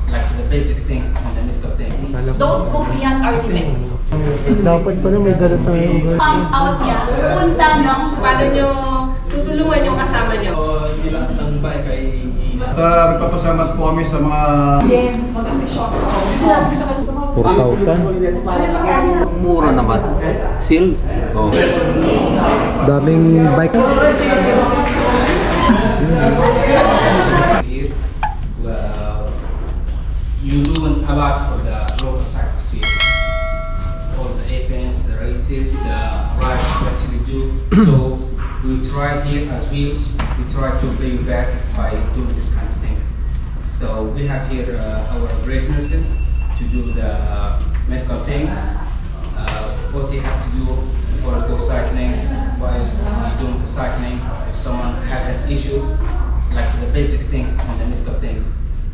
like the basic things and the medical thing. Don't go beyond argument. Dapat pala may dala tayong girl. Pump out niya, punta no? Paano nyo tutulungan yung kasama nyo? Hindi lahat ng bike ay Nagpapasalamat po kami sa mga... 4,000. mura naman. Seal? Oh. Daming bike. Here, you do a lot for the local cyclists here. All the events, the races, the rides you actually do. So we try here as Wheels, we try to pay you back by doing this kind of things. So we have here our great nurses to do the medical things. What you have to do before you go cycling, while you're doing the cycling, if someone has an issue, like the basic things and the medical thing.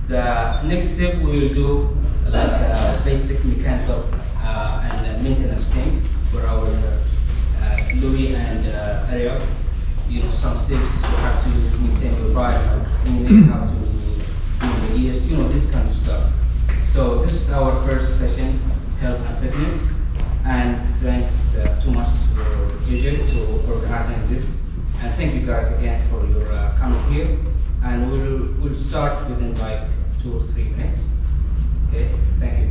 The next step we will do like basic mechanical and maintenance things for our Louis and area. You know, some steps you have to maintain your bike, you have to do the ears, you know, this kind of stuff. So this is our first session, health and fitness, and thanks too much to JJ to organizing this, and thank you guys again for your coming here. And we'll start within like 2 or 3 minutes. Okay, thank you.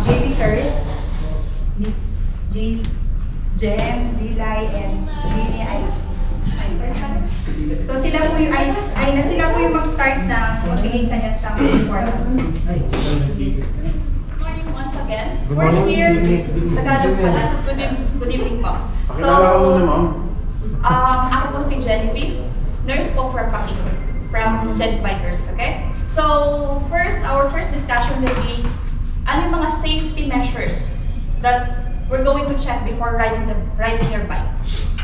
JB first, Miss Jen, Lilay, and Lini ay so sila po yung sila po yung mag-start na magbigay sa niya sa mga important. Once again, we're here, Tagalog pala. Good evening po. So, ako po si Genevieve, nurse po from Paki, from Gen Bikers, okay? So, our first discussion will be, ano yung mga safety measures that we're going to check before riding your bike.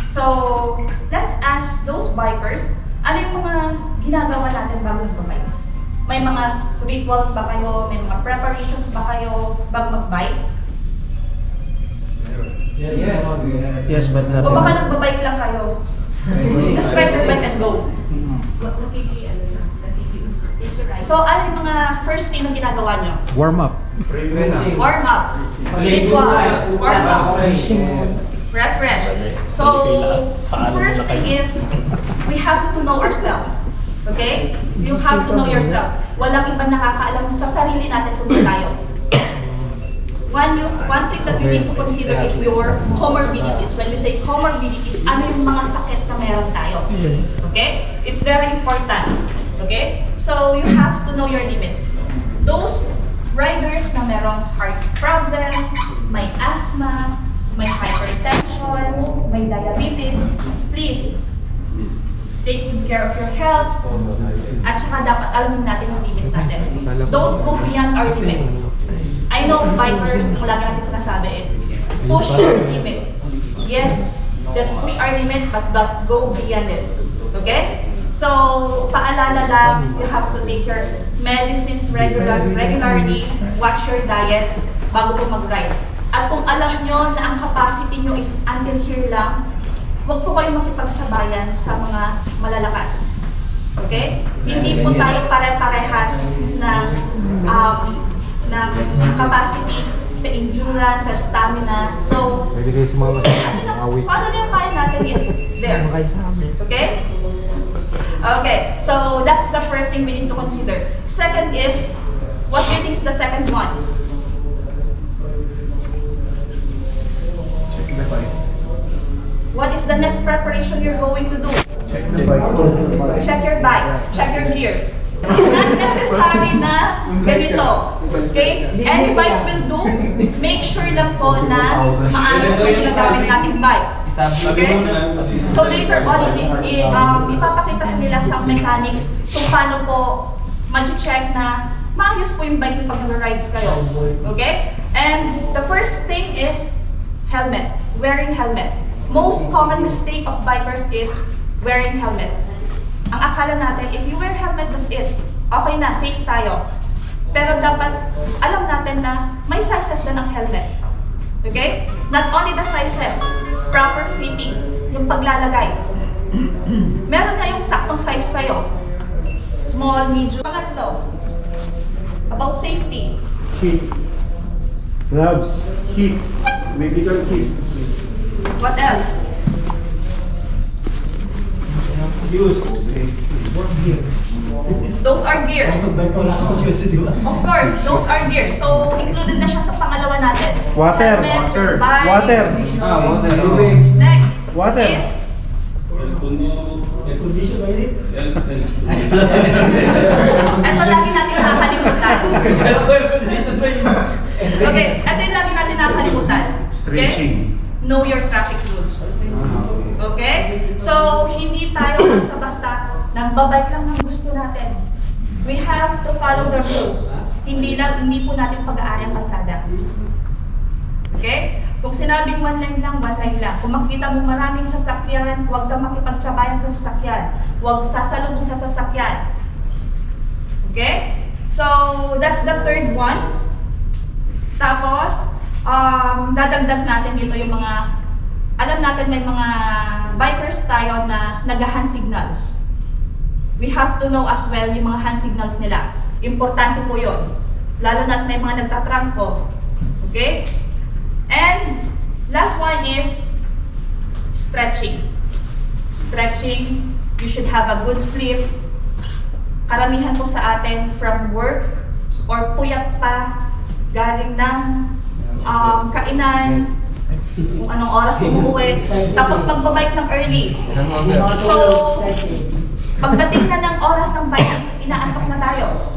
So, let's ask those bikers, ano yung mga ginagawa natin bago nag-bike? May mga rituals ba kayo? May mga preparations ba kayo bago mag-bike? Yes, but not. O baka nag-bike lang kayo? Just ride your bike and go. So, ano yung mga first thing na ginagawa nyo? Warm up. Warm up. Rituals. Warm up. Refresh. So, first thing is, we have to know ourselves. Okay? You have to know yourself. Walang ibang nakakaalam sa sarili natin kung tayo. One thing that you need to consider is your comorbidities. When we say comorbidities, ano yung mga sakit na meron tayo? Okay? It's very important. Okay? So, you have to know your limits. Those riders na merong heart problem, may asthma, may hypertension, may diabetes, please, take good care of your health, at saka dapat alamin natin ang limit natin. Don't go beyond our limit. I know bikers, ang lagi natin sinasabi is, push your limit. Yes, let's push our limit, but don't go beyond it. Okay? So, paalala lang, you have to take your medicines regularly, watch your diet, bago po mag-ride. At kung alam nyo na ang capacity nyo is until here lang, huwag po kayong makipagsabayan sa mga malalakas. Okay? Hindi po tayo pare-parehas ng capacity sa endurance, sa stamina. So, paano din kaya natin is there. Okay? Okay, so that's the first thing we need to consider. Second is, what do you think is the second one? What is the next preparation you're going to do? Check the bike. Check your bike. Check your gears. It's not necessary na ganito. Okay? Any bikes will do. Make sure lang po na maayos yung ginagamit nating bike. Okay? So later on, ipapakita po nila sa mechanics kung paano po mag-check na maayos po yung bike pag nag-rides kayo. Okay? And the first thing is helmet. Wearing helmet. Most common mistake of bikers is wearing helmet. Ang akala natin, if you wear helmet, that's it. Okay na, safe tayo. Pero dapat alam natin na may sizes din ang helmet. Okay? Not only the sizes, proper fitting, yung paglalagay. Meron na yung saktong size sa'yo. Small, medium. Pangatlo, about safety. Kit. Gloves. Kit. Medical kit. What else? Use. Those are gears. Of course, those are gears. So, included na siya sa pangalawa natin. Water. Helmet, bike. Water. Next Water. is ito lagi natin nakakalimutan. Okay, ito yung lagi natin nakakalimutan. Stretching. Okay? Know your traffic rules. Okay? So, hindi tayo basta-basta nagbabike lang ng gusto natin. We have to follow the rules. Hindi po natin pag-aari ang kalsada. Okay? Kung sinabing one line lang, one line lang. Kung makikita mo maraming sasakyan, huwag kang makipagsabayan sa sasakyan. Huwag sasalubong sa sasakyan. Okay? So, that's the third one. Tapos, dadagdag natin dito yung mga, alam natin may mga bikers tayo na nag-hand signals. We have to know as well yung mga hand signals nila. Importante po yun. Lalo na may mga nagtatrangko. Okay? And last one is stretching. Stretching, you should have a good sleep. Karamihan po sa atin from work or puyat pa, galing ng kainan, kung anong oras umuwi, tapos magbabike ng early. So, pagdating na ng oras ng bike, inaantok na tayo.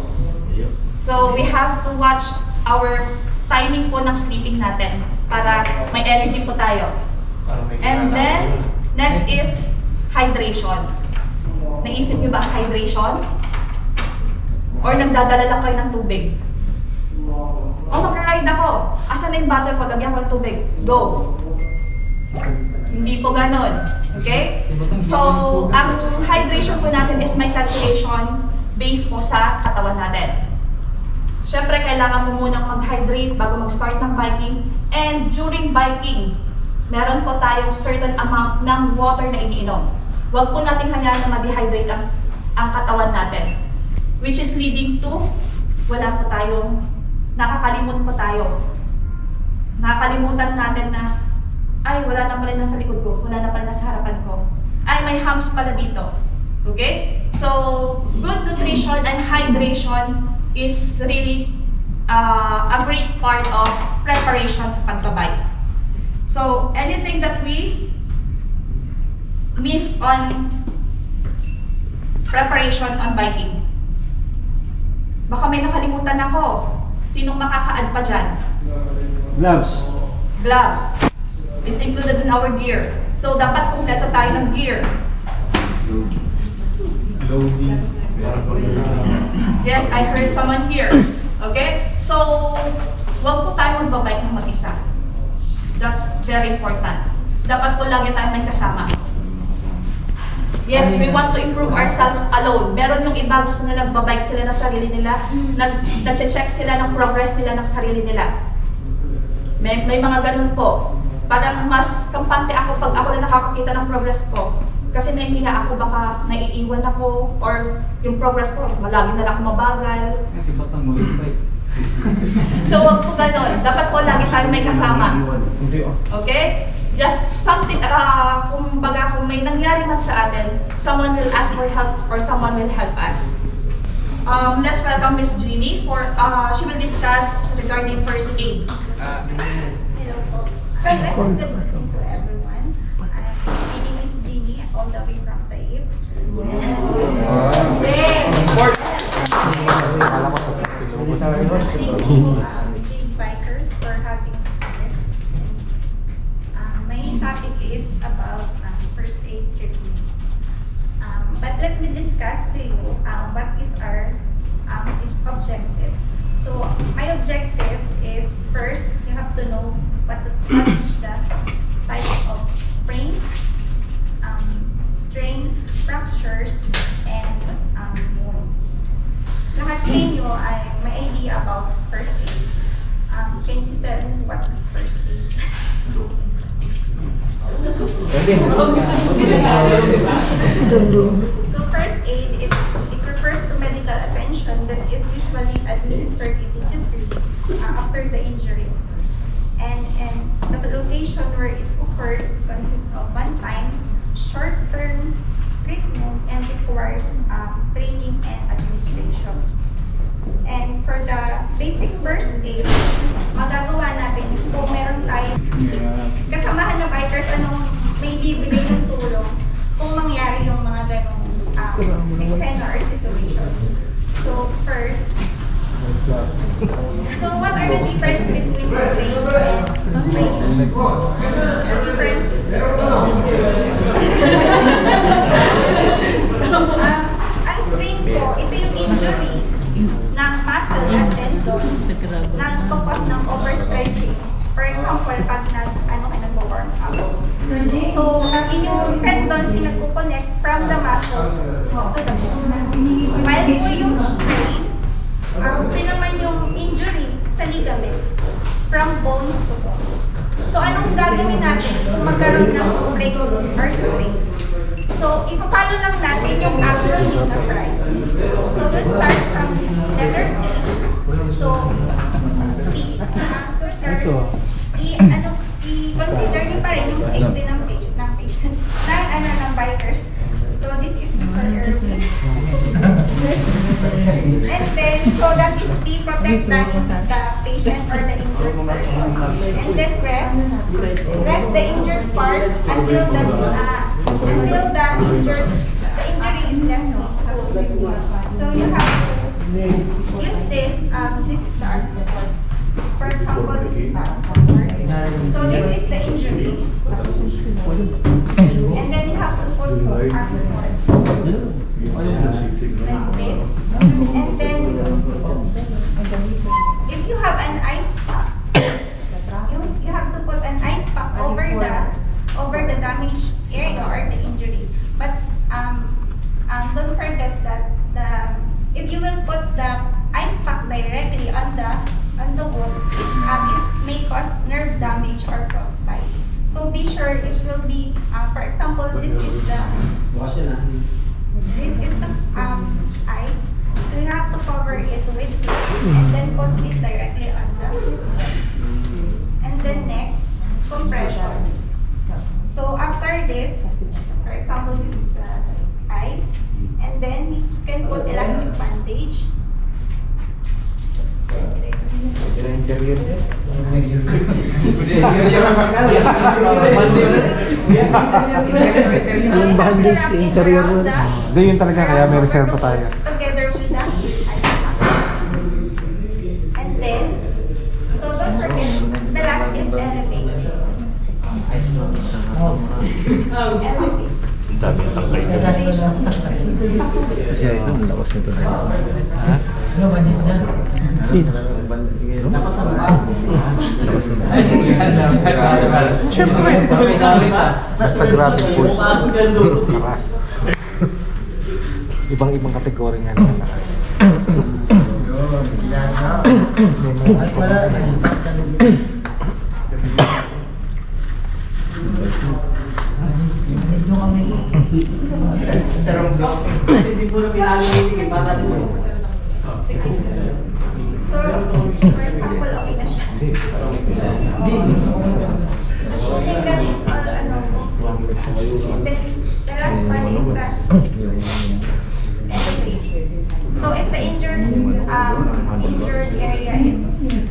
So, we have to watch our timing po ng sleeping natin para may energy po tayo. And then, next is hydration. Naisip niyo ba ang hydration? Or nagdadala lang kayo ng tubig? O, mag-ride ako. Asan na yung bottle ko? Lagyan ko ng tubig. Go! Hindi po ganon. Okay? So, ang hydration po natin is may calculation based po sa katawan natin. Siyempre, kailangan mo munang mag-hydrate bago mag-start ng biking. And during biking, meron po tayong certain amount ng water na iniinom. Huwag po natin hayaan na ma-dehydrate ang katawan natin. Which is leading to, wala po tayong, nakakalimutan po tayo. Nakakalimutan natin na, ay, wala na pala nasa likod ko, wala na pala nasa harapan ko. Ay, may humps pala dito. Okay? So, good nutrition and hydration is really a great part of preparation sa pagbabike. So, anything that we miss on preparation on biking? Baka may nakalimutan ako. Sinong makaka-add pa dyan? Gloves. Gloves. It's included in our gear. So, dapat kumpleto tayo ng gear. Loading. Yes, I heard someone here. Okay? So, huwag po tayo magbabike ng mag-isa. That's very important. Dapat po lagi tayo may kasama. Yes, we want to improve ourselves alone. Meron yung iba, gusto nila nagbabike sila ng sarili nila, nag-check sila ng progress nila ng sarili nila. May mga ganun po. Parang mas kampante ako pag ako na nakakakita ng progress ko. Kasi nahihiya ako, baka naiiwan ako, or yung progress ko, lagi na lang ako mabagal. So, wag po ganun. Dapat po lagi tayo may kasama. Okay? Just something, kumbaga kung may nangyari man sa atin, someone will ask for help or someone will help us. Let's welcome Miss Jeannie for, she will discuss regarding first aid. Hello po. Good morning to everyone. My name is Jeannie, all the way from Taib. Thank you, Jade Bikers, for having me here. My topic is about first aid treatment. But let me discuss to you what is our objective. So, my objective is first, you have to know what is the type of sprain, strain, fractures, and wounds. Lahat sa inyo ay may idea about first aid. Can you tell me what is first aid? So first aid, it refers to medical attention medication that is usually administered immediately after the injury occurs. And the location where it occurred consists of one-time, short-term treatment and requires training and administration. And for the basic first aid, magagawa natin kung meron tayong kasamahan na bikers, anong may bibigay ng tulong kung mangyari yung mga ganong eksena or situation. So first, so what are the difference between strains and strain? The difference is ang strain po, ito yung injury ng muscle at tendon ng cause ng overstretching. For example, pag nag-warm up. So, ang inyong tendons yung nagko-connect from the muscle to the bone. While po yung strain, ito naman yung injury sa ligament from bones to bone. So, anong gagawin natin kung magkaroon ng sprain or strain? So, ipapalo lang natin yung acronym na price. So, we'll start from letter A. So, P. So, first, i-consider nyo pa rin yung safety ng patient, ng bikers. So, this is Mr. Irving. And then, so that is P, protect the patient or the injured person. And then rest the injured part until the injury is less painful. So you have to use this. This is the arm support. For example, this is the arm support. So this is the injury, and then you have to put arm support like this. And then if you have an ice pack, you have to put an ice pack over the damaged area or the injury. But don't forget that if you will put the ice pack directly on the wound, it may cause nerve damage or frostbite. So be sure it will be, for example, this is the ice. So you have to cover it with gloves and then put it directly on the wound. And then next, compression. So after this, for example, this is the ice, and then you can put elastic bandage. Yung bandage, interior. Hindi, yun talaga, kaya may reserva tayo. Together with the ice pack. And then, so don't forget, the last is elevate. Elevate. Dami ang tangkay na. Kasi ang lakas nito na. Ha? Siyempre, basta grabe pulse. Maras. Ibang-ibang kategori nga na. So, for example, okay na siya. I think that is all, and then the last one is that elevate. So if the injured area is here,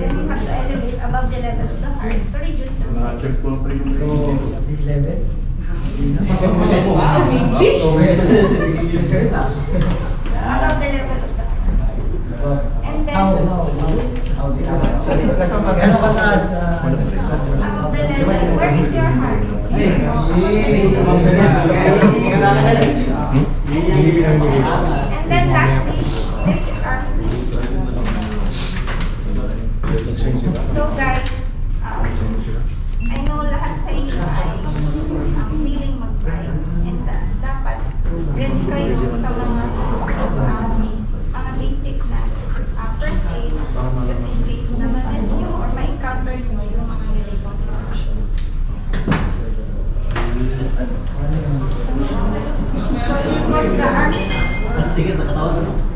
then you have to elevate above the level of the heart to reduce the swelling. So, this level? Above the level of the heart. And then above the level, where is your heart? And then lastly, this is arm sleeve. So guys, I know lahat sa inyo ay feeling mag-bike, and dapat ready kayo sa mga basic na first aid, kasi in case na ma-met nyo or ma-encounter nyo yung mga ganitong sitwasyon. So you put the arm sleeve.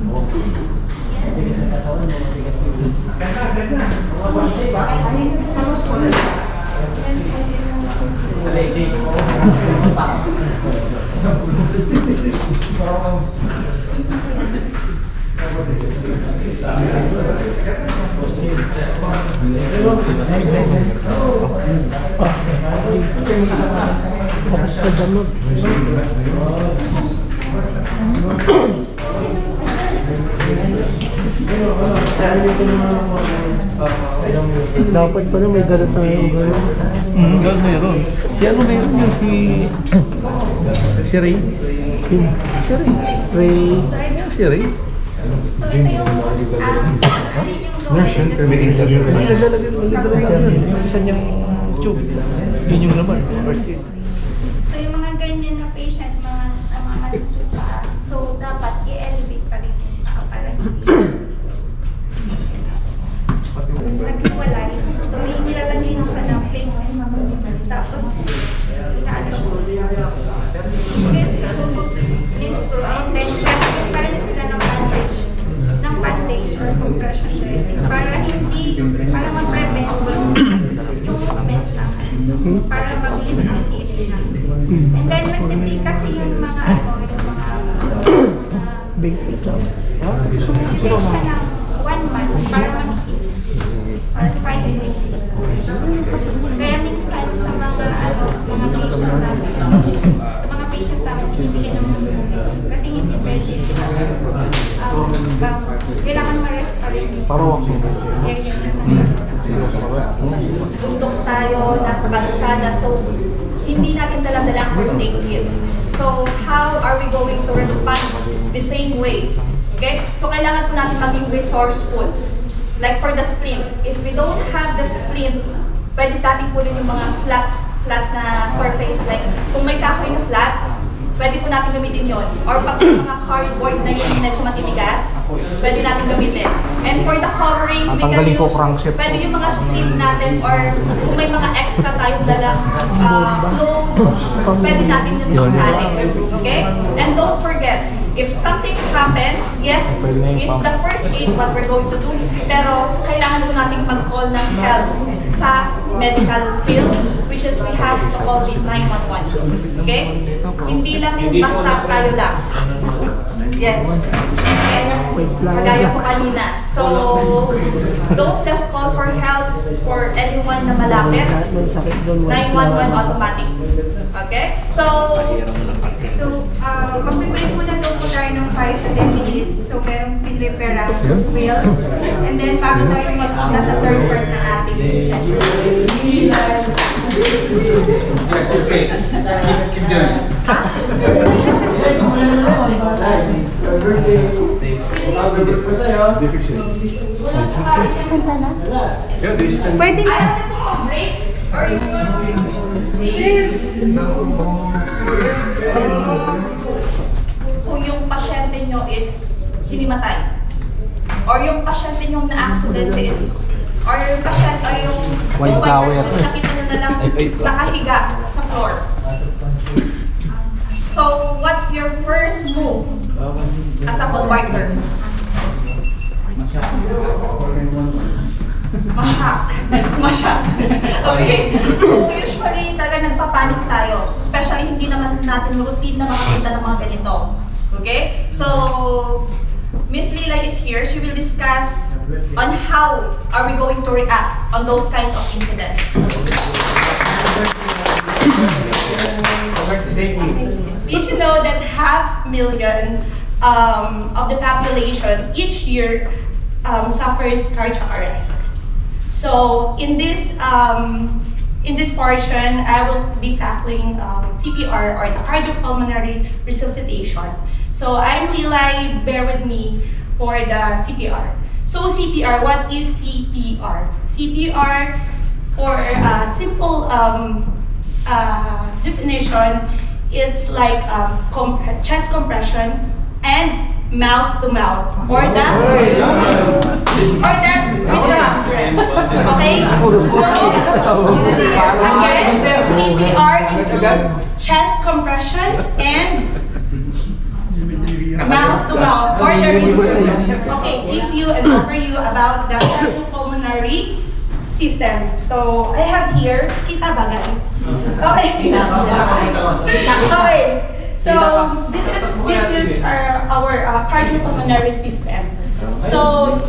Dapat pala may gala tayo. Gano'n meron. Si ano meron yun? Si Ray? Si Ray. Si Ray? So ito yung Nurse yun, pero may interview na yun. Yung isa niyang tube. Yun yung laman, first aid. So yung mga ganyan na patient, mga mansupa, so dapat i-elevate pa rin yung tao para hindi naghiwalay. So may nilalagay na siya ng place and screws. Tapos inaano please screw and then lalagyan pa rin sila ng bandage or compression dressing para ma-prevent yung movement lang. Para mabilis ang healing lang. And then nagtitake kasi yung mga Basic lang. nagtitake siya ng 1 month para mag-heal. Or 5 weeks. Kaya minsan sa mga patient namin, binibigyan ng mas movement. Kasi hindi pwede kailangan ma-restore yung area na Tundok tayo, nasa kalsada, so hindi natin dala-dala ang first aid kit. So how are we going to respond the same way? Okay? So kailangan po natin maging resourceful. Like for the splint, if we don't have the splint, pwede natin pulin yung mga flat na surface. Like kung may kahoy na flat, pwede po natin gamitin yon. Or pag may mga cardboard na yung medyo matitigas, pwede natin gamitin. And for the coloring, we can use, pwede yung mga sleeve natin or kung may mga extra tayong dalang clothes, pwede natin yung pagkain. Okay? And don't forget, if something happen, yes, it's the first aid what we're going to do, pero kailangan po natin mag-call ng help sa medical field, which is we have to call the 911. Okay? Hindi lang basta tayo lang. Yes. Okay? Kagaya po kanina. So, don't just call for help for anyone na malapit. 911 automatic. Okay? So, mag-prepare muna daw po tayo ng 5 to 10 minutes. So, merong pinrepare ang wheels. And then, bago tayo magpunta sa third part na ating session. Okay, keep doing it. Pwede na. break or you kung yung pasyente nyo is hinimatay or yung pasyente nyo na-accident is or yung pasyente or yung versus nakita nyo na lang nakahiga sa floor. So, what's your first move as a co-worker? Masyak. Okay. So, usually, talaga nagpapanik tayo. Especially, hindi naman natin routine na makapunta ng mga ganito. Okay? So, Miss Lila is here. She will discuss on how are we going to react on those kinds of incidents. Did you know that 500,000 of the population each year suffers cardiac arrest? So in this portion, I will be tackling CPR or the cardiopulmonary resuscitation. So I'm Lilay, bear with me for the CPR. So CPR, what is CPR? CPR, for simple definition, it's like chest compression and mouth to mouth, or that breath. Okay? So again, CPR includes chest compression and mouth to mouth, or the breath. Okay, if you an overview about the cardiopulmonary system. So I have here, kita ba guys? Okay. Okay. So this is our cardiopulmonary system. So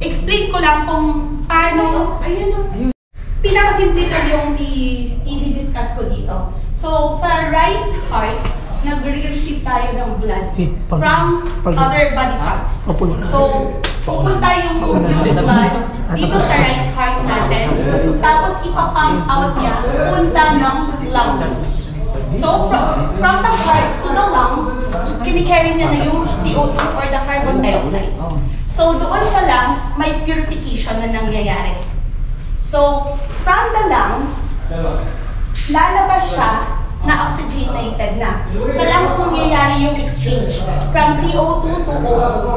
explain ko lang kung paano, pinakasimple lang yung i-discuss ko dito. So sa right heart, nag-receive tayo ng blood from other body parts. So, pupunta yung blood dito sa right heart natin. Tapos, ipapump out niya, punta ng lungs. So, from the heart to the lungs, kinikarry niya na yung CO2 or the carbon dioxide. So, doon sa lungs, may purification na nangyayari. So, from the lungs, lalabas siya na oxygenated na. Sa lungs mangyayari yung exchange from CO2 to O2.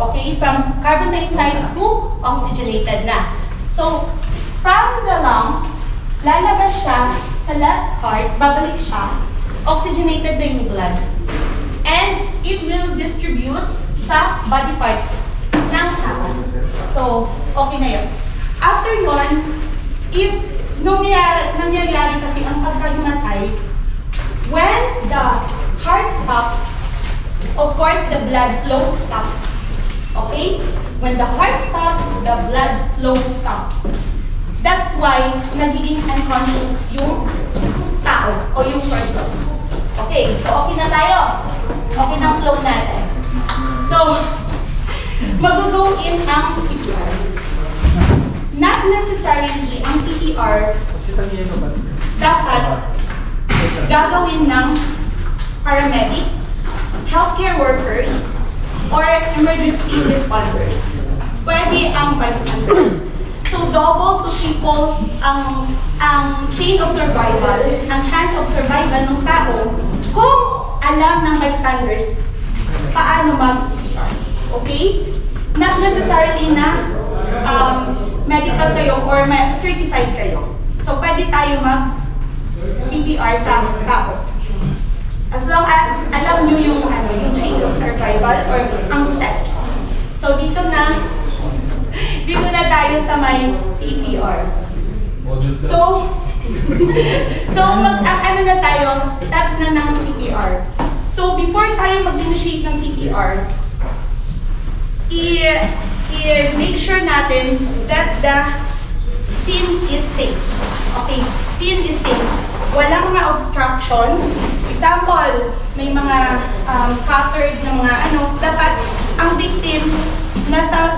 Okay? From carbon dioxide to oxygenated na. So, from the lungs, lalabas siya sa left heart, babalik siya, oxygenated na yung blood. And it will distribute sa body parts ng tao. So, okay na yun. After yun, if nangyayari kasi ang pagkahimatay, when the heart stops, of course, the blood flow stops. Okay? When the heart stops, the blood flow stops. That's why nagiging unconscious yung tao o yung person. Okay, so okay na tayo. Okay na flow natin. So, mag-go in ang CPR. Not necessarily ang CPR dapat gagawin ng paramedics, healthcare workers, or emergency responders. Pwede ang bystanders. So double to triple ang chain of survival, ang chance of survival ng tao kung alam ng bystanders paano mag-CPR. Okay? Not necessarily na medical kayo or certified kayo. So pwede tayo mag-CPR sa tao. As long as alam nyo yung chain of survival or ang steps. So dito na tayo sa may CPR. So ano na tayo, steps na ng CPR. So before tayo mag-initiate ng CPR, i-make sure natin that the scene is safe. Okay, scene is safe. Walang mga obstructions. Example, may mga scattered na mga dapat ang victim nasa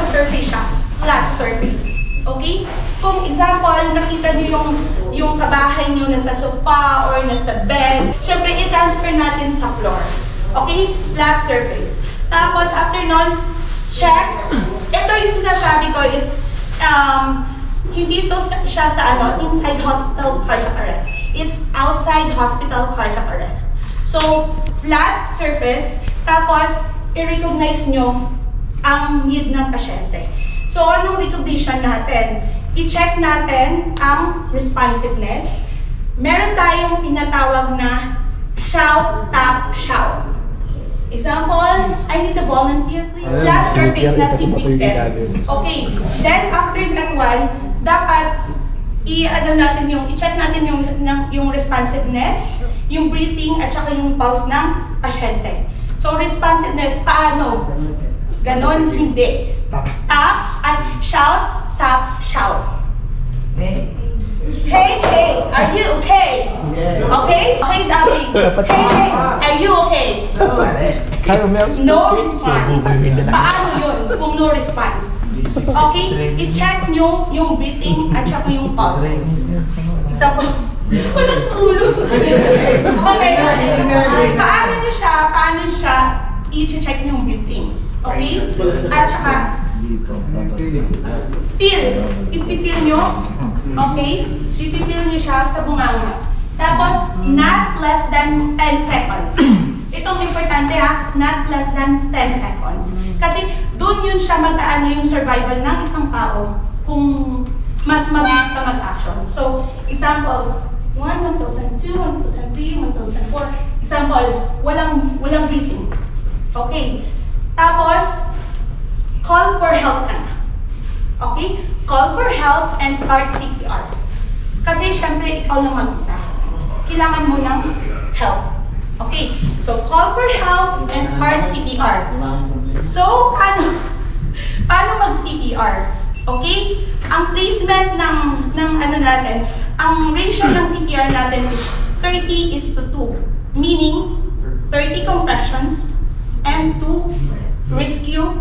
surface siya, flat surface. Okay? Kung example, nakita niyo yung kabahay niyo nasa sofa or nasa bed, syempre i-transfer natin sa floor. Okay? Flat surface. Tapos after nun, check. Ito yung sinasabi ko is hindi ito siya sa inside hospital cardiac arrest. It's outside hospital cardiac arrest. So, flat surface, tapos i-recognize nyo ang need ng pasyente. So, anong recognition natin? I-check natin ang responsiveness. Meron tayong tinatawag na shout, tap, shout. Example, I need a volunteer, please. Flat surface na si victim. Okay. Then, after that one, dapat i-check natin yung responsiveness, yung breathing, at saka yung pulse ng pasyente. So, responsiveness, paano? Ganon, hindi. Tap, shout, tap, shout. Hey, hey, are you okay? Okay? Okay, Dabi. Hey, are you okay? No response. Paano yun kung no response? Okay? I-check nyo yung breathing at saka yung pulse. Example, walang tulog. Okay. Paano siya i-check yung breathing? Okay? At saka, feel. If-feel nyo, okay? If-feel nyo siya sa bunganga. Tapos, not less than 10 seconds. Itong importante not less than 10 seconds. Kasi doon yun siya yung survival ng isang tao kung mas mabilis ka mag-action. So, example, 1, 1,002, 1,003, 1,004. Example, walang breathing. Okay. Tapos, call for help ka na. Okay? Call for help and start CPR. Kasi syempre, ikaw lang mag-isa. Kailangan mo ng help. Okay? So, call for help and start CPR. So, paano mag-CPR? Okay? Ang placement ng ano natin, ang ratio ng CPR natin is 30:2. Meaning, 30 compressions and 2 rescue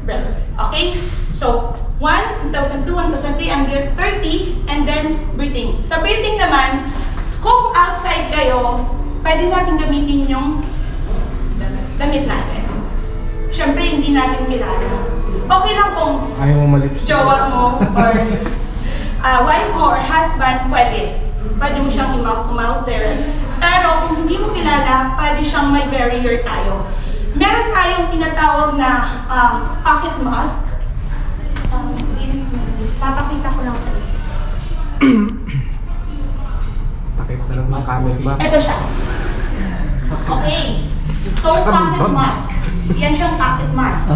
breaths. Okay? So, 1, 1,002, 1,300, 30, and then breathing. Sa breathing naman, kung outside kayo, pwede natin gamitin yung damit natin. Siyempre, hindi natin kilala. Okay lang kung Ayaw mo malips. jowa mo or wife mo or husband, pwede. Pwede mo siyang i-mouth there. Pero kung hindi mo kilala, pwede siyang may barrier tayo. Meron tayong tinatawag na pocket mask. Papakita ko lang sa inyo. Pakita lang ng camel ba? Ito siya. Okay. So, pocket mask. Yan siyang pocket mask.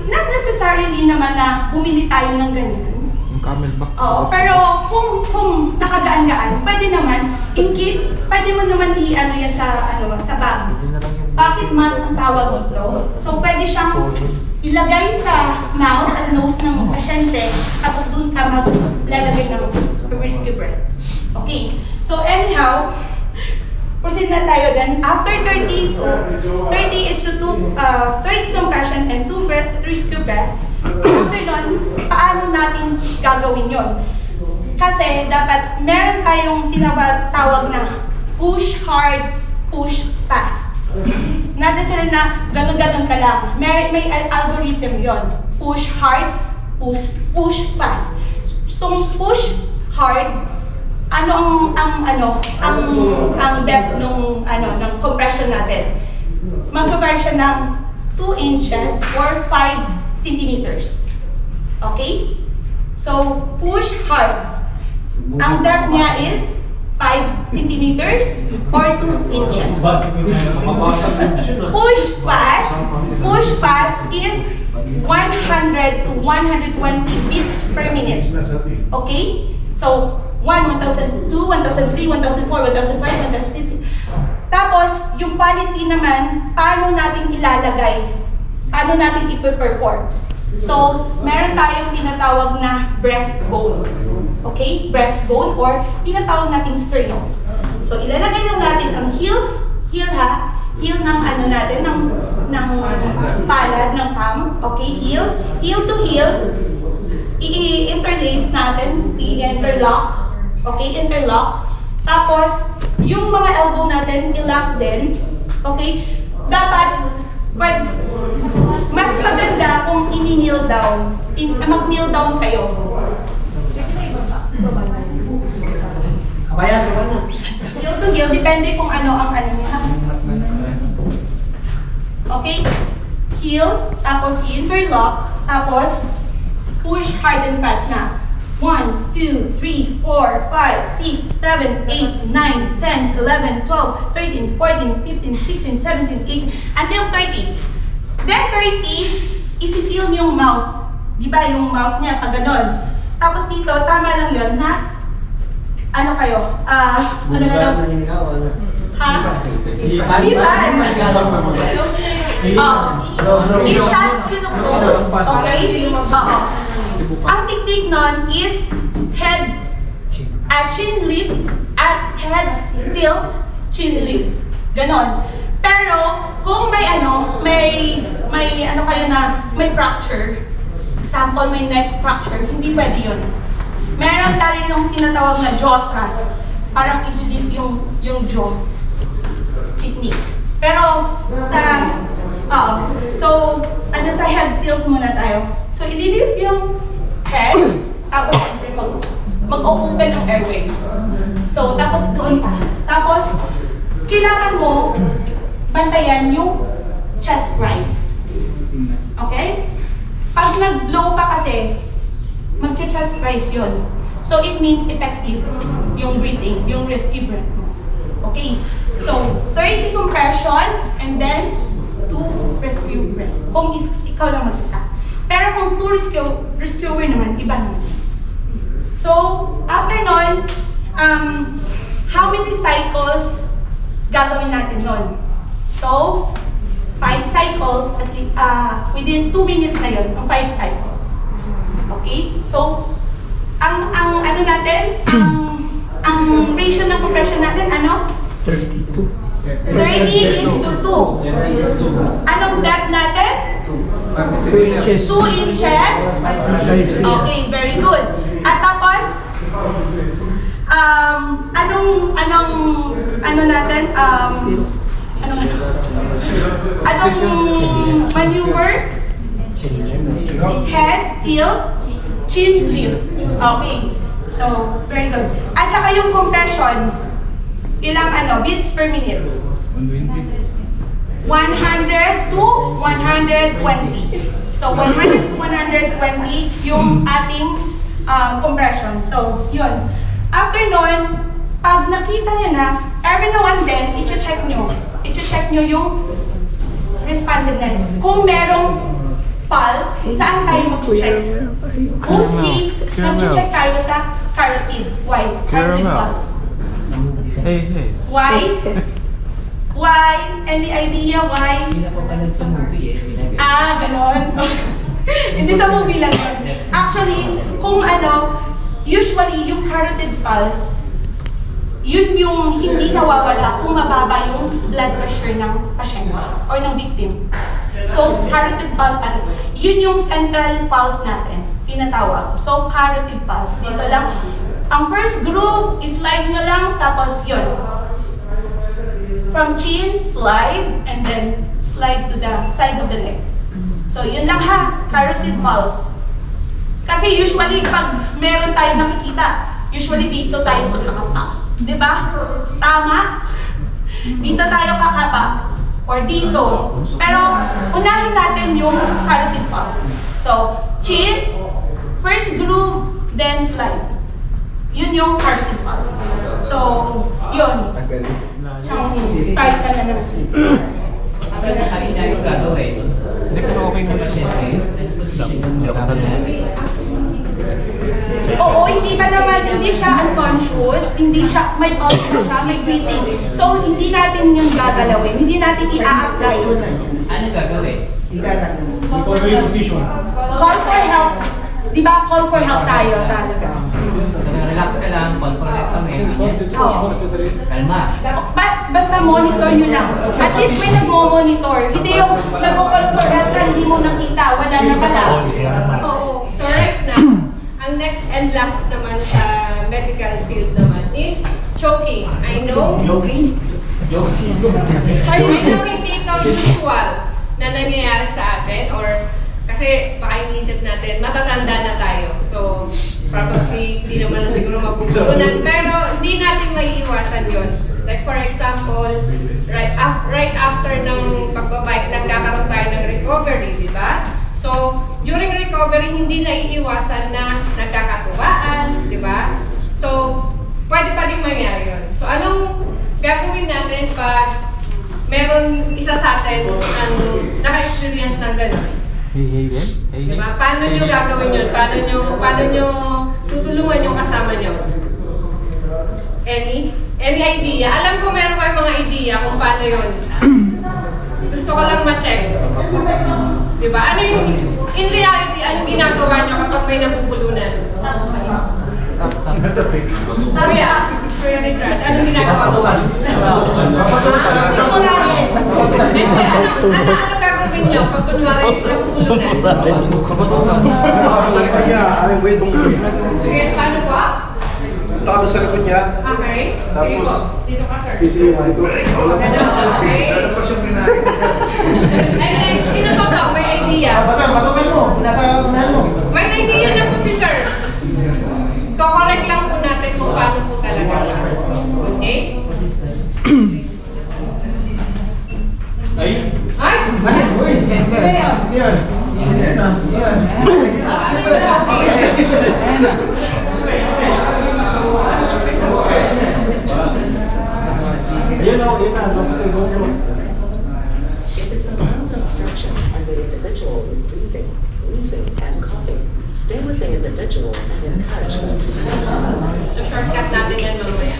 Not necessarily naman na bumili tayo ng ganyan. Yung camel ba? Oo, pero kung nakagaan-gaan, pwede naman, in case, pwede mo naman i-ano yan sa bag. Pocket mask ang tawag dito. So, pwede siyang ilagay sa mouth at nose ng pasyente, tapos doon ka maglalagay ng rescue breath. Okay. So, anyhow, proceed na tayo then. After 30:2, 30 compression and 2 rescue breath, after nun, paano natin gagawin yon? Kasi dapat meron tayong tinatawag na push hard, push fast. Not necessarily na ganun-ganun ka lang. May algorithm yon. Push hard, push fast. So, push hard, ang depth ng compression natin. Mag-cover siya ng 2 inches or 5 centimeters. Okay? So, push hard. Ang depth niya is 5 centimeters or 2 inches. Push fast is 100 to 120 beats per minute. Okay? So, 1,002, 1,003, 1,004, 1,005, 1,006. Tapos, yung quality naman, paano natin ilalagay? Paano natin i-perform? So, meron tayong tinatawag na breastbone. Okay? Breastbone or tinatawag nating sternum. So, ilalagay lang natin ang heel ng natin, ng palad, ng thumb. Okay? Heel to heel. I-interlace natin, i-interlock. Okay, interlock. Tapos, yung mga elbow natin, i-lock din. Okay? Dapat, mas maganda kung i-kneel down. Mag-kneel down kayo. Kabayan, kabayan. Heel to heel, depende kung ano ang niya. Okay? Heel, tapos i-interlock, tapos push hard and fast na. 1, 2, 3, 4, 5, 6, 7, 8, 9, 10, 11, 12, 13, 14, 15, 16, 17, 18, until 30. Then 30, isi-seal yung mouth. Diba yung mouth niya, pag ganon. Tapos dito, tama lang yun na, ano kayo? Ha? Hipan! I-shot yun ang close. Okay? Oo. Ang technique nun is head at chin lift at head tilt, chin lift. Ganon. Pero kung may kayo na may fracture, example may neck fracture, hindi pwede yun. Meron tayo yung tinatawag na jaw thrust. Parang i-lift yung jaw technique. Pero sa head tilt muna tayo. So i-lift yung head, tapos mag-open ang airway. So, tapos doon pa. Tapos, kailangan mo bantayan yung chest rise. Okay? Pag nag-blow ka kasi, mag-chest rise yun. So, it means effective yung breathing, yung rescue breath mo. Okay? So, 30 compression and then 2 rescue breath. Kung ikaw lang mag-isa. Pero kung 2 rescuer naman, iba naman. So, after nun, how many cycles gagawin natin nun? So, 5 cycles, at within 2 minutes na yun, 5 cycles. Okay? So, ang ano natin, ang ratio ng compression natin, ano? 32. 30:2. Anong depth natin? 2 inches. 2 inches. Okay, very good. At tapos, anong maneuver? Head, tilt, chin lift. Okay. So, very good. At saka yung compression, ilang beats per minute? 100 to 120. So, 100 to 120 yung ating compression. So, yun. After nun, pag nakita nyo na, every now and then, i-check nyo yung responsiveness. Kung merong pulse, saan tayo mag-check? Mostly, mag-check tayo sa carotid. Why? Carotid pulse. Why? Why? Any idea why? Hindi na po panood sa movie eh. Ganon. Hindi sa movie lang yun. Actually, kung usually yung carotid pulse, yun yung hindi nawawala kung mababa yung blood pressure ng pasyente or ng victim. So, carotid pulse natin. Yun yung central pulse natin, tinatawag. So, carotid pulse. Dito lang. Ang first group, slide nyo lang, tapos yun. From chin, slide, and then slide to the side of the neck. So, yun lang ha, carotid pulse. Kasi usually, pag meron tayo nakikita, usually dito tayo kakapa. Diba? Tama? Dito tayo kakapa. Or dito. Pero, unahin natin yung carotid pulse. So, chin, first groove, then slide. Yun yung carotid pulse. So, yun. Start ka na naman. Kapag nakarina yung gagawin. Hindi pa okay na Oo, hindi siya unconscious, hindi siya, may pulse na siya, may breathing. So, hindi natin yung gagalawin, hindi natin i-a-apply. Ano gagawin? Call for help. Di ba? Call for help tayo talaga. Relax ka lang, control kami. Oo. Kalma. Basta monitor nyo lang. At least may nagmo-monitor. Hindi yung nag-call for help ka, hindi mo nakita, wala na pala. Oo. So right now, ang next and last naman sa medical field naman is choking. I know. Choking? I know hindi ito usual na nangyayari sa atin or kasi baka inisip natin, matatanda na tayo. So, probably hindi naman na siguro mabubulunan. Pero hindi natin maiiwasan yun. Like for example, right after ng pagbabike, nagkakaroon tayo ng recovery, di ba? So, during recovery, hindi naiiwasan na nagkakatubaan, di ba? So, pwede pa rin mangyari yun. So, anong gagawin natin pag meron isa sa atin ang naka-experience ng gano'n? Diba? Paano nyo gagawin yun? Paano nyo tutulungan yung kasama nyo? Any idea? Alam ko meron kayong mga idea kung paano yun. Gusto ko lang ma-check. Diba? Ano yung, in reality, anong ginagawa nyo kapag may nabubulunan? Kuya Richard, anong ginagawa mo? Ano gagawin nyo pag kunwari nabubulunan? Sa likod niya, Sige, paano po? Takot sa likod niya. Okay. Sige po. Dito ka, sir. Okay. Ay, sino pa ba? May idea? Patukan mo, nasa unahan mo. May idea na po si sir. Kokorek lang po natin kung paano po talaga. Okay? Ay! Ay! If it's a mild obstruction and the individual is individual and encourage them to see So shortcut natin yan mamaya.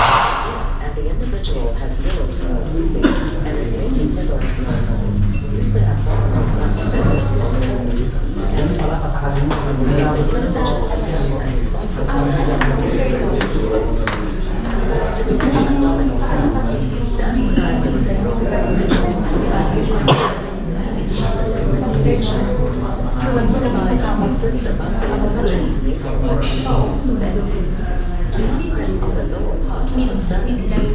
and the individual has little to no breathing and is making little to no noise. Use the abdominal possibility of holding and S. If the individual becomes responsibility of the behavioral steps. To begin abdominal press, stand behind the responsible individual and start the recommendation. On the side of the fist above the individual's knee, then do not press on the lower part of the sternum.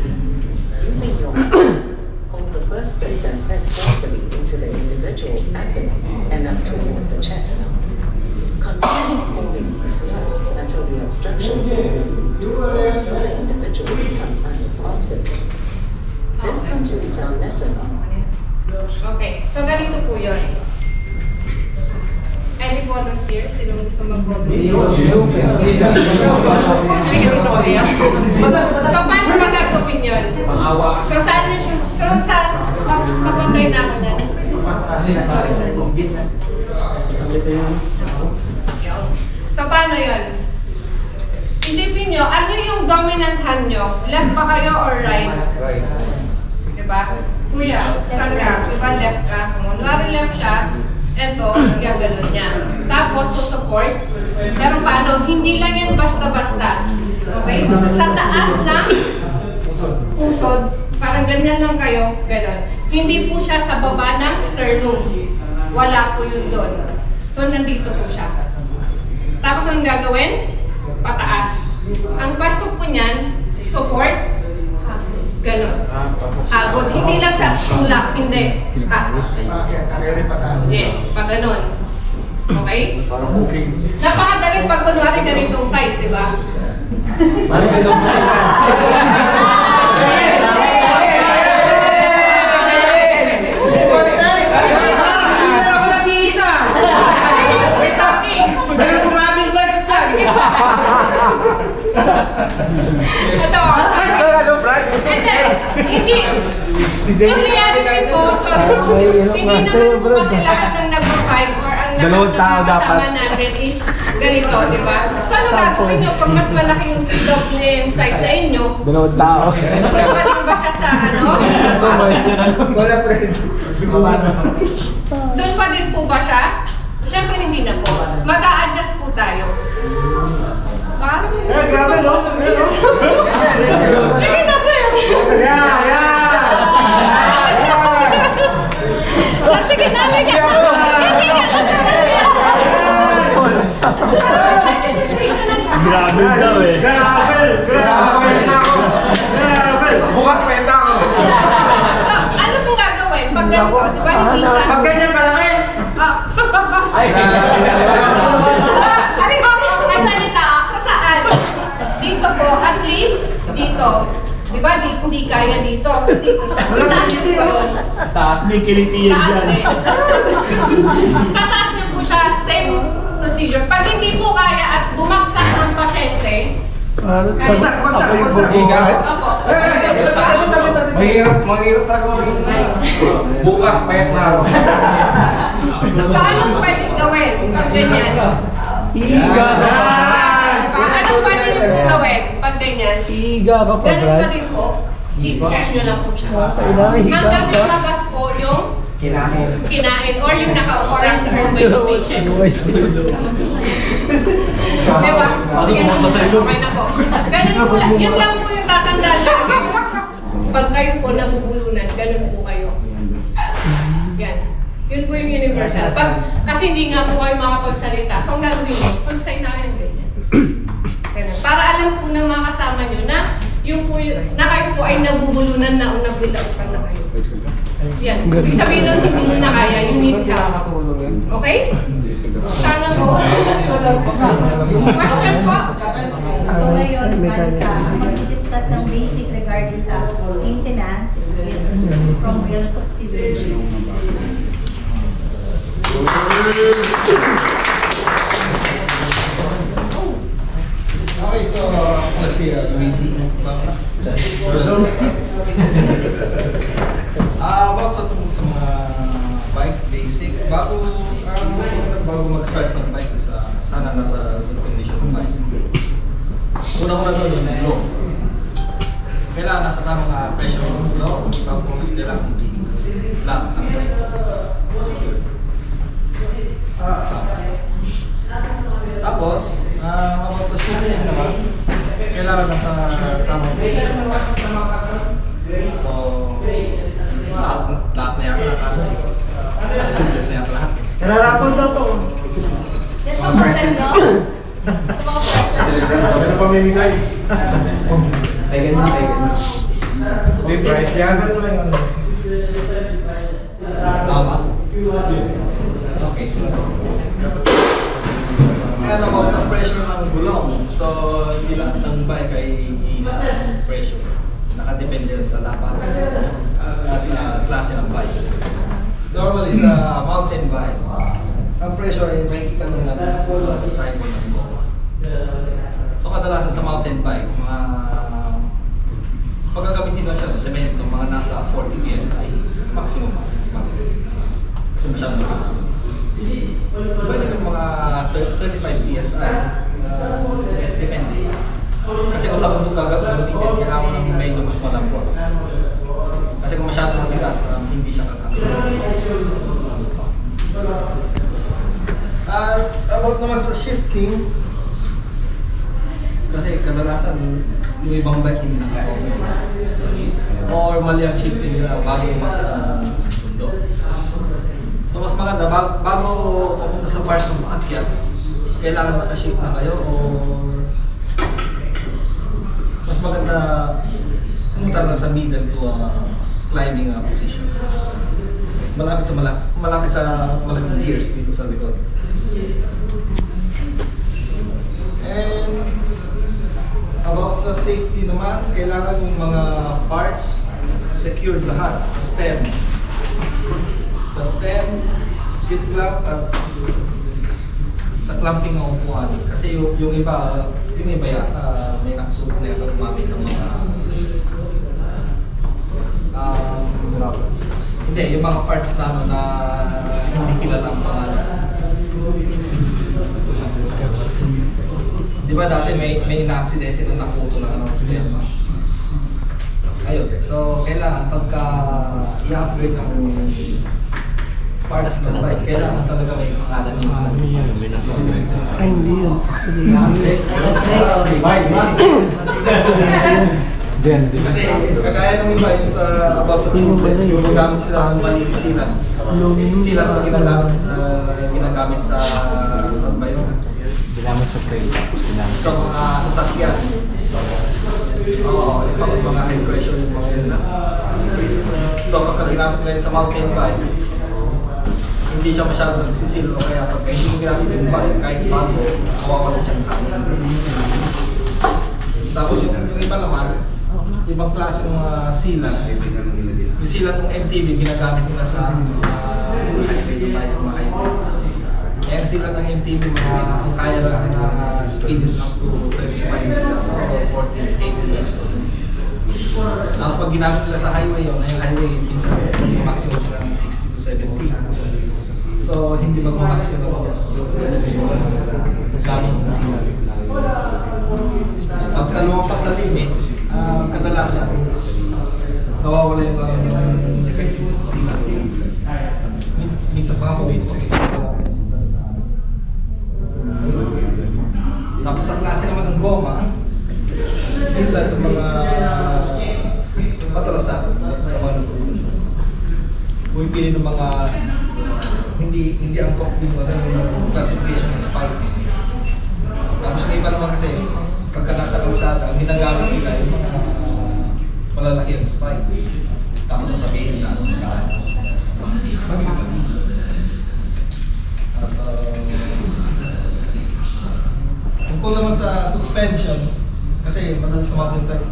Using your hand, hold the first fist and press forcefully into the individual's abdomen and up toward the chest. Continue holding these thrusts until the obstruction is removed or until the individual becomes unresponsive. This concludes our lesson. Okay, so ganito po yun. Any volunteer? Sino gusto mag-volunteer? So, paano ba gagawin yun? So, saan nyo siya? So, saan? Papuntay na ako dyan. So, paano yun? Isipin nyo, ano yung dominant hand nyo? Left pa kayo or right? Diba? Kuya, saan ka? Diba left ka? Kung left siya, eto, gaganon niya. Tapos, support. Pero paano? Hindi lang yan basta-basta. Okay? Sa taas ng pusod, parang ganyan lang kayo, ganon. Hindi po siya sa baba ng sternum. Wala po yun doon. So, nandito po siya. Tapos, anong gagawin? Pataas. Ang pwesto po niyan, support, ganon. Agod. Hindi lang siya tulak, hindi. Yes, pag ganon. Okay? Napakadali pag kunwari ganitong size, di ba? Parang ganitong size. Yung reality po, sorry po, hindi naman po kasi lahat ng nag-fight or ang nakakasama natin is ganito, di ba? So ano gagawin nyo pag mas malaki yung yung size sa inyo? Dalawang tao. Doon pa din ba siya sa ano? Wala friend. Doon pa din po ba siya? Siyempre hindi na po. Mag-a-adjust po tayo. Paano mo gusto? Grabe, no? Sige na, sir! Sige na, hindi ka Grabe daw eh. Grabe bukas kwenta ako. So, ano pong gagawin? Pag ganito, di ba hindi siya? Pag ganyan kalaki. Ay, salita, sa saan? Dito po, at least, dito. Di ba, hindi kaya dito. So, dito. Taas niyo po yun. Taas. May kilitiyan dyan. Tataas niyo po siya. Same procedure. Pag hindi po kaya at bumagsak ng pasyente, Bagsak. opo. Mahirap talaga. Bukas, payat na ako. So, anong pwedeng gawin pag ganyan? Iga ka! Anong pwede niyo po gawin pag ganyan? Iga ka pa, Ganun pa Brad. din po. I-push nyo lang po siya. Higa Hanggang ka. lumagas po yung kinain or yung nakaupo lang sa urban patient. Diba? Sige na, okay na po. Ganun po lang. Yun lang po yung tatandaan lagi. Pag kayo po nabubulunan, ganun po kayo. Yan. Yun po yung universal. Kasi hindi nga po kayo makapagsalita. So, ang gagawin nyo, pag-sign na kayo ganyan. Ganun. Para alam po ng mga kasama nyo na yung po na kayo po ay nabubulunan na o nabulautan na kayo. Yan. Ibig sabihin nun, hindi mo na kaya, you need help. Okay? Sana po. Question po? So ngayon, mag-discuss ng basic regarding sa maintenance is from real subsidiary. Okay, so let's see, Luigi. About sa mga bike basic, bago mag-start ng bike sa sana nasa good condition ng bike. Una-una doon yung low. Kailangan nasa tamang pressure ng low, tapos kailangan hindi lang ang bike. Secure. Tapos, about sa shifting naman, kailangan nasa tamang pressure. So, lahat na yata nakaka-shift. Tubilas na yata lahat. Nararapan daw to. Yan po, present, no? Sa mga present. Ano pa may bigay? Tagan na, tagan na. May price yan. Ganito lang yung ano. Tama? Okay, so kaya naman sa pressure ng gulong. So, hindi lahat ng bike ay isa pressure. Nakadepende yan sa dapat at klase ng bike. Normally sa mountain bike, ang pressure ay makikita nyo lang sa side ng goma. So kadalasan sa mountain bike, mga pagkagamitin lang siya sa cement ng mga nasa 40 PSI, maximum. Kasi masyadong maximum. Pwede ng mga 35 PSI, depende. Kasi kung sa mundo gagamitin, kailangan ng medyo mas malambot. Kasi kung masyadong matigas, hindi siya kakabis. About naman sa shifting, kasi kadalasan yung ibang bike hindi nakakawin. Or mali ang shifting nila bago makita ng mundo. So mas maganda, bago pumunta sa part ng paakyat, kailangan nakashift na kayo o mas maganda pumunta lang sa middle to climbing position. Malapit sa malaking gears dito sa likod. And about sa safety naman, kailangan yung mga parts secured lahat sa stem. Sa stem, seat clamp at sa clamping ng upuan. Kasi yung iba yata may nakasuot na yata gumamit ng mga hindi, yung mga parts na hindi kilala ang pangalan. Di ba dati may ina-aksidente nung nakuto ng stem? Ayun, so kailangan pagka i-upgrade ng parts ng bike, kailangan talaga may pangalan yung Ay, hindi yun. Kasi kagaya ng iba yung sa about sa tubeless, yung ginagamit sila ng maliit silat. Silat na ginagamit sa bayo. Ginamit sa trail, tapos ginamit Sa mga sasakyan. Oo, yung mga high pressure yung mga yun. So pagka ginamit nila sa mountain bike, hindi siya masyadong nagsisilo, kaya pagka hindi ginamit yung bike, kahit bago, kawawa na siyang hangin. Tapos yung iba naman, ibang klase ng mga sealant. Yung sealant ng MTB ginagamit nila sa highway na bike, sa mga highway. Kaya ang sealant ng MTB, ang kaya lang na speed is up to 35 or 40 km/h. Tapos pag ginamit nila sa highway, yung highway, minsan maximum sila ng 60 to 70. So hindi mag-max yun ako gamit ng sealant. Pagka lumampas sa limit, kadalasan nawawala yung effective sa sealant. Minsan pa ako wait. Tapos sa klase naman ng goma, minsan yung mga matalasan sa mga pumipili ng mga hindi angkop yung classification ng spikes. Tapos yung iba naman kasi pagka nasa kalsada, ang hinagamit nila yung mga malalaki ang spike. Tapos sasabihin na tungkol naman sa suspension, kasi madalas sa mountain bike,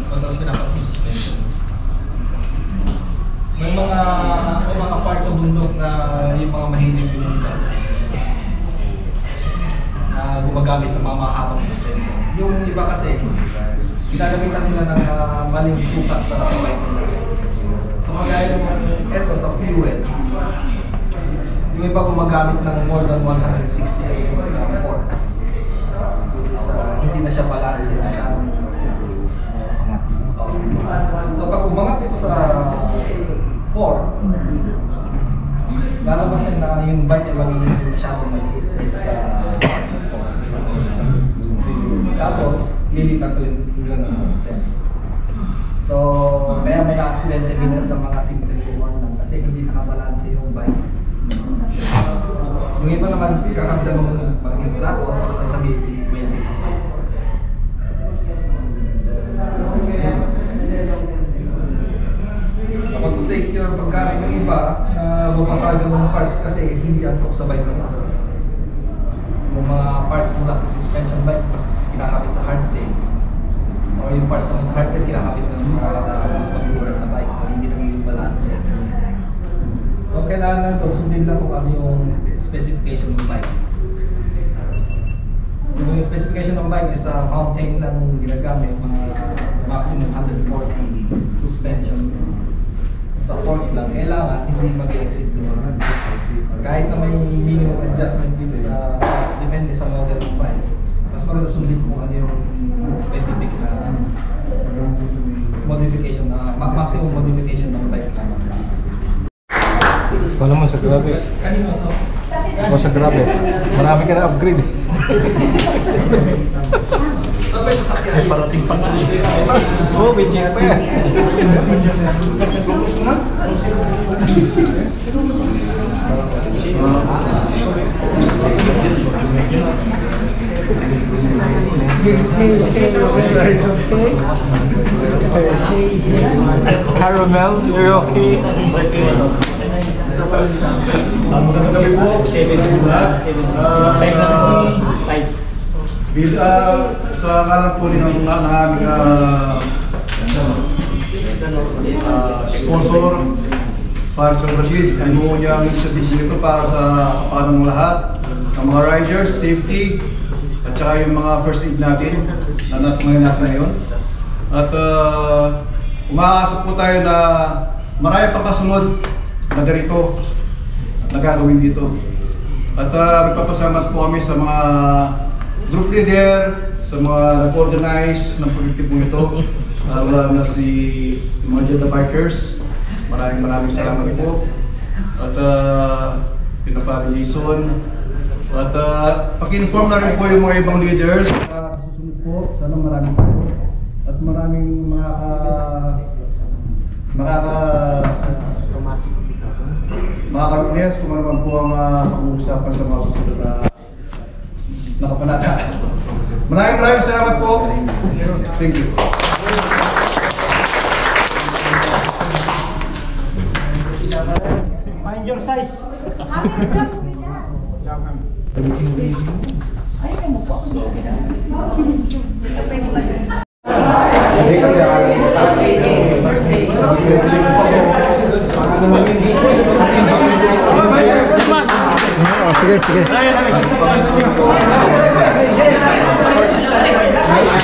madalas pinapansin suspension. May mga parts sa bundok na yung mga mahilig bumundok na gumagamit ng mga mahabang suspension. Yung iba kasi, ginagamitan nila ng maling sukat sa bike nila. So magaya naman, eto sa fuel, yung iba gumagamit ng more than 160 sa siya balance, masyadong so pag umangat ito sa 4, lalabas yun na yung bike ay magiging masyadong maliis dito sa post. Tapos, lilipat ko yung step. So, kaya may na-aksidente minsan sa mga simple one lang kasi hindi nakabalanse yung bike. Yung iba naman kakabitan ng magiging tapos, sasabihin mo yan dito. Kapag sa safety or paggamit ng iba na lupasagan mo ng parts kasi hindi antok sa bike na ito. Yung mga parts mula sa suspension bike, kinakabit sa hardtail. O yung parts naman sa hardtail, kinakabit ng mas magulat na bike. So hindi naman yung balance. So kailangan lang ito, sundin lang kung ano yung specification ng bike. Yung specification ng bike is mountain lang ginagamit, mga maximum 140 suspension. Sa fork lang, kailangan hindi mag-exit doon. Kahit na may minimum adjustment dito sa depende sa model ng bike, mas maganda sundin kung ano yung specific na modification, na maximum modification ng bike lang. Wala mo sa grabe. O sa grabe. Marami ka na upgrade. May parating pa nga. Oo, may check pa yan. Caramel, you're okay? Magandang gabi po. Sa ngalan po ng aming sponsor para sa Brazil, ano niyang initiative ito para sa kapanong lahat ng mga riders, safety, at saka yung mga first aid natin na natin ngayon. At umaasa po tayo na marami pa kasunod na ganito na gagawin dito. At nagpapasalamat po kami sa mga group leader, sa mga nag-organize ng proyekto ito, lalo na si mga Jetta Bikers. Maraming salamat po. At pinapari Jason. At paki-inform na rin po yung mga ibang leaders sa susunod po. Sana maraming po. At maraming makakarunes kung ano man po ang pag-uusapan sa mga susunod na nakapanata. Maraming salamat po. Thank you. Find your size. Hindi kasi sige.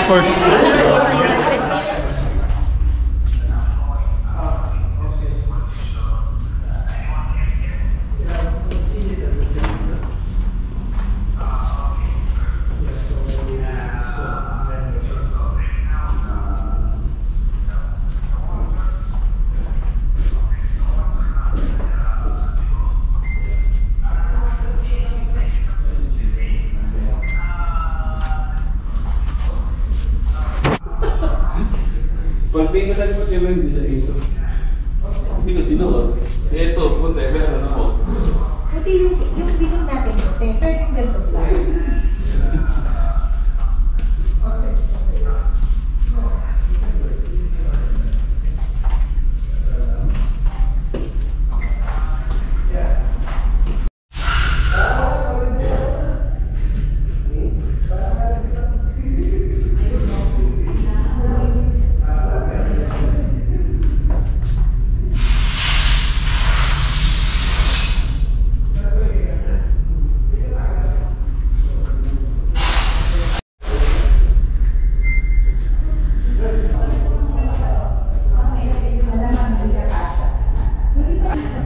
Sports. Pagpingo sa likod niya hindi sa ito. Hindi ko sinuot. Ito, punta, meron ako. Puti yung bilong natin, puti. Pero yung ganito lang.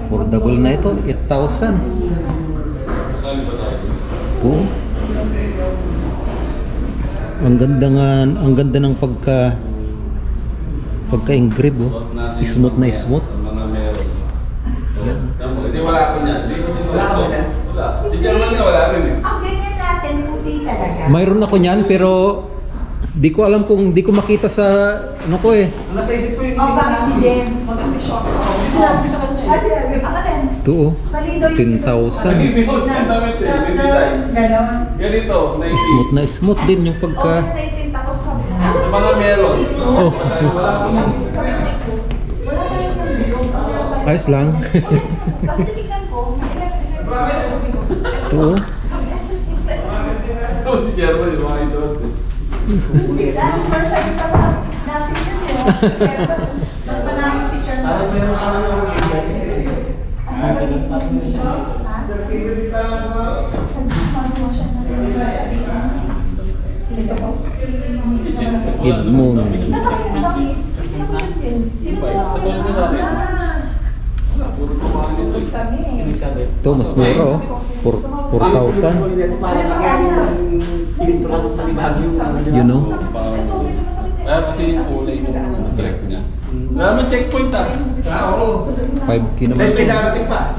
Affordable na ito, 8,000. Po. Ang ganda ng pagka-engrave, oh. Smooth na smooth. Sa mga meron. Hindi wala ko niyan. Hindi ko wala. Si German nga wala rin eh. Ang ganyan natin, puti talaga. Mayroon ako niyan pero di ko alam kung di ko makita sa ano ko eh. Nasa isip ko yung Oh, bakit si Jen? Mag-ambisyoso. sinabi sa kanya eh. Kasi ako rin. Ito oh. Malido yung 10,000. Nag-i-post yung damit eh. Yung design. Ganon. Ganito. Smooth na smooth din yung Oh, pagka naitinta ko sa... Sa mga meron. Oh. Wala ko sa... Wala tayong nag-i-go. Ayos lang. Tapos tinignan ko, Ito oh. Si German yung mga isuot eh. 6 anniversary pa lang natin yun eh. Pero mas panahon si Charles. Parang meron sa mga Edmond. Ito mas mura oh. 4,000. You know? Kasi yung kulay ng direct niya. Wala naman checkpoint ah. Oo. 5K naman. May darating pa.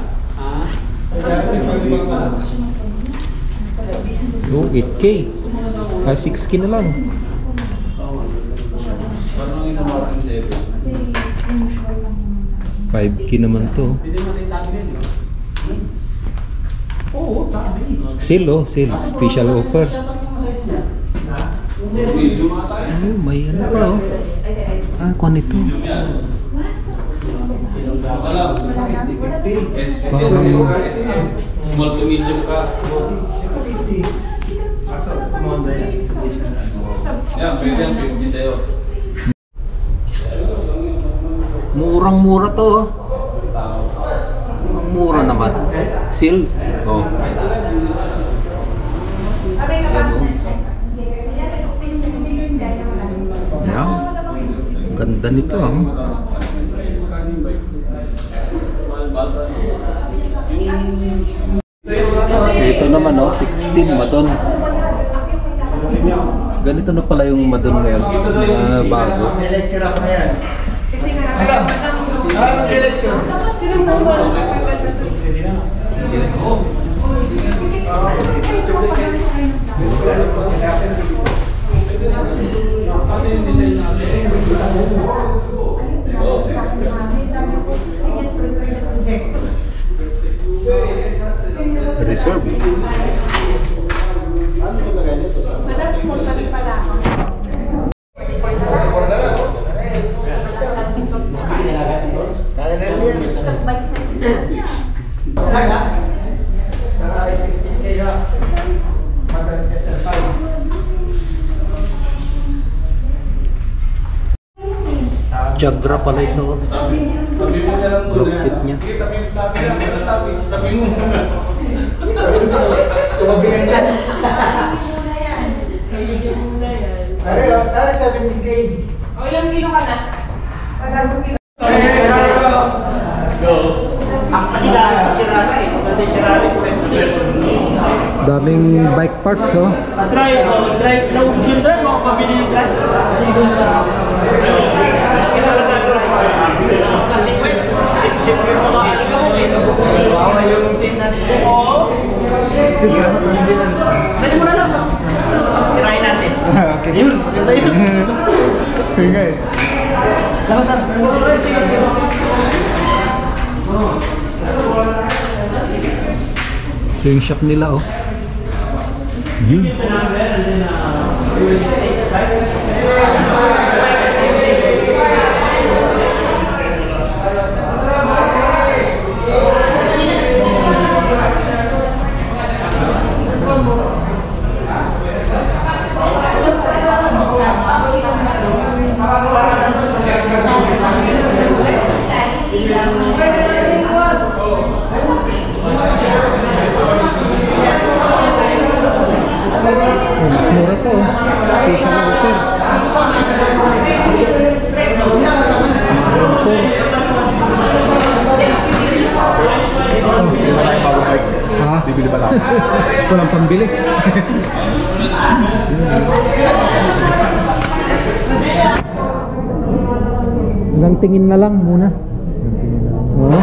Oh, 8K. 6K na lang. Parang yung sa Martin 7. 5K naman to. Oo, tabi. Sale oh, sale. Special offer. Medium ata eh. Oh, may ano pa oh. Ah, kung ano ito. Alam, SM ka, SM. Small to medium ka. Yan, pwede yan, 50 sa'yo. Murang-mura to oh. Ang mura naman. Sale. Oh. Yan. Ganda nito ah. Ito naman oh, 16 Madon. Ganito na pala yung Madon ngayon. Bago. May lecture ako na yan. Alam, mag-lecture. Kasi yung design natin. Reserve. Jagra pala ito. Group seat niya. Tabi mo muna. Tumabigan ka. Dali 70K. O, ilang kilo ka na? Daming bike parks oh. Drive na ubusin tayo, makapabili ka. Laki talaga drive. Kasi wait, sip yung mga alika mo eh. Bawa yung chin natin. Oo. Dali mo na lang. Try natin. Okay. Yun, ganda yun. Okay. Dapat. Ito yung shop nila oh. Yun. Mas mura to oh. Special offer. Bibili ba lang? Walang pambili. Hanggang tingin na lang muna. Oo.